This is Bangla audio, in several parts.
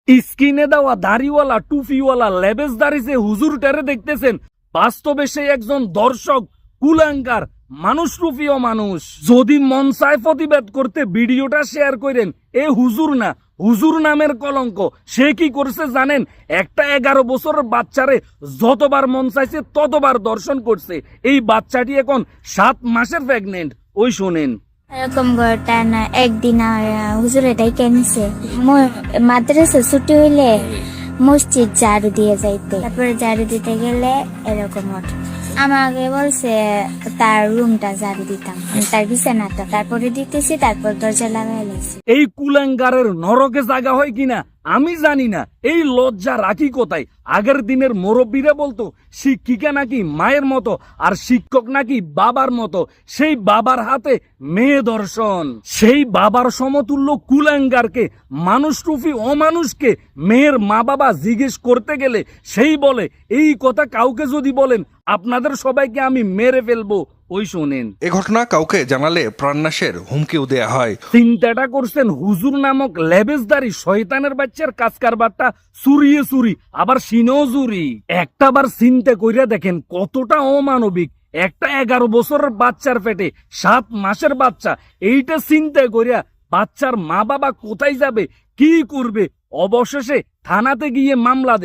স্কিনে দেওয়া দাড়িওয়ালা টুপিওয়ালা লেবেসদারি যে হুজুরটারে দেখতেছেন, বাস্তবে সে একজন দর্শক, কুলাঙ্গার, মানুষরূপীয় মানুষ। যদি মন চায় প্রতিবাদ করতে ভিডিওটা শেয়ার করেন। এ হুজুর না, হুজুর নামের কলঙ্ক। সে কি করছে জানেন? একটা 11 বছরের বাচ্চারে যতবার মন চাইছে ততবার দর্শন করছে। এই বাচ্চাটি এখন 7 মাসের প্রেগনেন্ট। ওই শোনেন। এরকম ঘটনা একদিন হুজুরে ডাইকে নিছে মাদ্রাসা ছুটি হইলে মসজিদ ঝাড়ু দিয়ে যাইতে, তারপরে ঝাড়ু দিতে গেলে এরকম ঘটে। আমাকে বলছে তার রুমটা ঝাড়ু দিতাম, তার বিছানাটা, তারপরে দিতেছি, তারপর দরজা লাগাই লাইছি। এই কুলাঙ্গারের নরকে জায়গা হয় কিনা আমি জানি না। এই লজ্জা রাখি কোথায়? আগের দিনের মুরব্বীরা বলতো শিক্ষিকা নাকি মায়ের মতো আর শিক্ষক নাকি বাবার মতো। সেই বাবার হাতে মেয়ে দর্শন। সেই বাবার সমতুল্য কুলাঙ্গারকে, মানুষরূপী অমানুষকে মেয়ের মা বাবা জিজ্ঞেস করতে গেলে সেই বলে এই কথা কাউকে যদি বলেন আপনাদের সবাইকে আমি মেরে ফেলবো। ওই শোনেন। এ ঘটনা কাউকে জানালে প্রাণনাশের হুমকিও দেয়া হয়। চিন্তাটা করছেন হুজুর নামক লেবেসদারি শয়তানের বাচ্চার কাজ কারবারটা চুরিয়ে চুরি, আবার সিনেও চুরি। একটাবার চিন্তা কইরা দেখেন কতটা অমানবিক। একটা 11 বছরের বাচ্চার পেটে 7 মাসের বাচ্চা। এইটা চিন্তা কইরা বাচ্চার মা বাবা কোথায় যাবে, কি করবে? অবশেষে থানাতে গিয়ে মামলা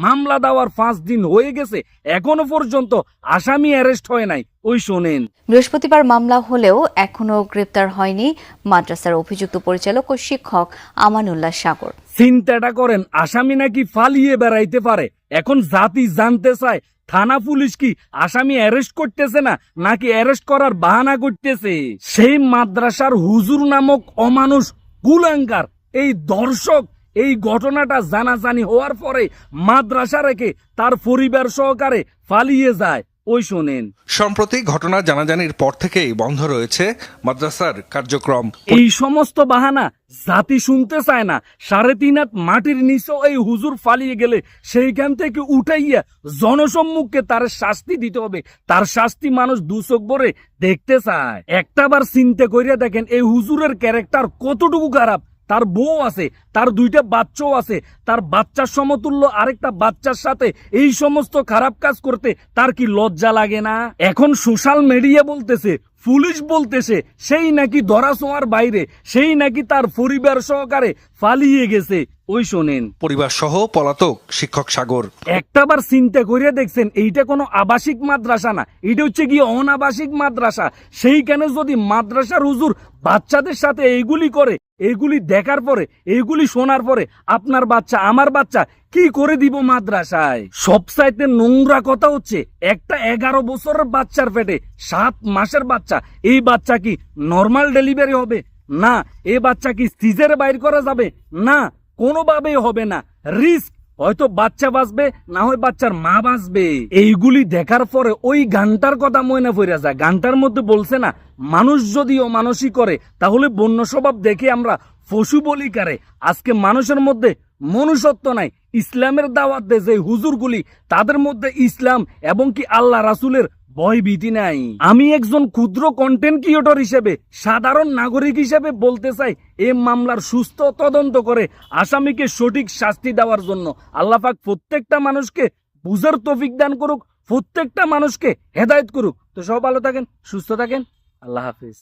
মামলা দেওয়ার 5 দিন হয়ে গেছে, এখনো পর্যন্ত আসামি অ্যারেস্ট হয় নাই। ওই শোনেন। বৃহস্পতিবার মামলা হলেও এখনো গ্রেপ্তার হয়নি মাদ্রাসার অভিযুক্ত পরিচালক ও শিক্ষক আমানুল্লাহ সাগর। চিন্তাটা করেন, আসামি নাকি পালিয়ে বেড়াইতে পারে। এখন জাতি জানতে চায় থানা পুলিশ কি আসামি অ্যারেস্ট করতেছে না, নাকি অ্যারেস্ট করার বাহানা করতেছে? সেই মাদ্রাসার হুজুর নামক অমানুষ কুলাঙ্গার, এই দর্শক, এই ঘটনাটা জানাজানি হওয়ার পরে মাদ্রাসা রেখে তার পরিবার সহকারে পালিয়ে যায়। ওই শোনেন। সম্প্রতি ঘটনা জানাজানির পর থেকেই বন্ধ রয়েছে মাদ্রাসার কার্যক্রম। এই সমস্ত বাহানা জাতি শুনতে চায় না। 3.5 হাত মাটির নিচে এই হুজুর পালিয়ে গেলে সেইখান থেকে উঠাইয়া জনসম্মুখে তার শাস্তি দিতে হবে। তার শাস্তি মানুষ 2 চোখ ভরে দেখতে চায়। একটাবার চিন্তা করিয়া দেখেন এই হুজুরের ক্যারেক্টার কতটুকু খারাপ। তার বউ আছে, তার 2টা বাচ্চাও আছে, তার বাচ্চার সমতুল্য আরেকটা বাচ্চার সাথে এই সমস্ত খারাপ কাজ করতে তার কি লজ্জা লাগে না? এখন সোশ্যাল মিডিয়া বলতেছে, পুলিশ বলতেছে সেই নাকি ধরা ছোঁয়ার বাইরে, সেই নাকি তার পরিবার সহকারে পালিয়ে গেছে। ওই শোনেন। পরিবার সহ পলাতক শিক্ষক সাগর। একটাবার চিন্তা করিয়া দেখছেন এইটা কোনো আবাসিক মাদ্রাসা না, এটা হচ্ছে গিয়ে অনাবাসিক মাদ্রাসা। সেইখানে যদি মাদ্রাসার হুজুর বাচ্চাদের সাথে এইগুলি করে, এইগুলি দেখার পরে, এইগুলি শোনার পরে আপনার বাচ্চা আমার বাচ্চা কি করে দিব মাদ্রাসায়? সবচাইতে নোংরা কথা হচ্ছে একটা 11 বছরের বাচ্চার পেটে 7 মাসের বাচ্চা। এই বাচ্চা কি নর্মাল ডেলিভারি হবে? না। এই বাচ্চা কি সিজারে বাইর করা যাবে? না, কোনোভাবেই হবে না। রিস্ক। হয়তো বাচ্চা বাঁচবে, না হয় বাচ্চার মা বাঁচবে। এইগুলি দেখার পরে ওই গানটার কথা মনে পড়ে যায়। গানটার মধ্যে বলছে না, মানুষ যদি অমানুষই করে তাহলে বন্য স্বভাব দেখে আমরা পশু বলি কারে। আজকে মানুষের মধ্যে মনুষ্যত্ব নাই। ইসলামের দাওয়াত দেয় যে হুজুরগুলি, তাদের মধ্যে ইসলাম এবং কি আল্লাহ রাসূলের ভয় ভীতি নাই। আমি একজন ক্ষুদ্র কন্টেন্ট ক্রিয়েটর হিসেবে, সাধারণ নাগরিক হিসেবে বলতে চাই এই মামলার সুস্থ তদন্ত করে আসামিকে সঠিক শাস্তি দেওয়ার জন্য। আল্লাহ পাক প্রত্যেকটা মানুষকে বুঝার তৌফিক দান করুক, প্রত্যেকটা মানুষকে হেদায়েত করুক। তো সব ভালো থাকেন, সুস্থ থাকেন। আল্লাহ হাফিজ।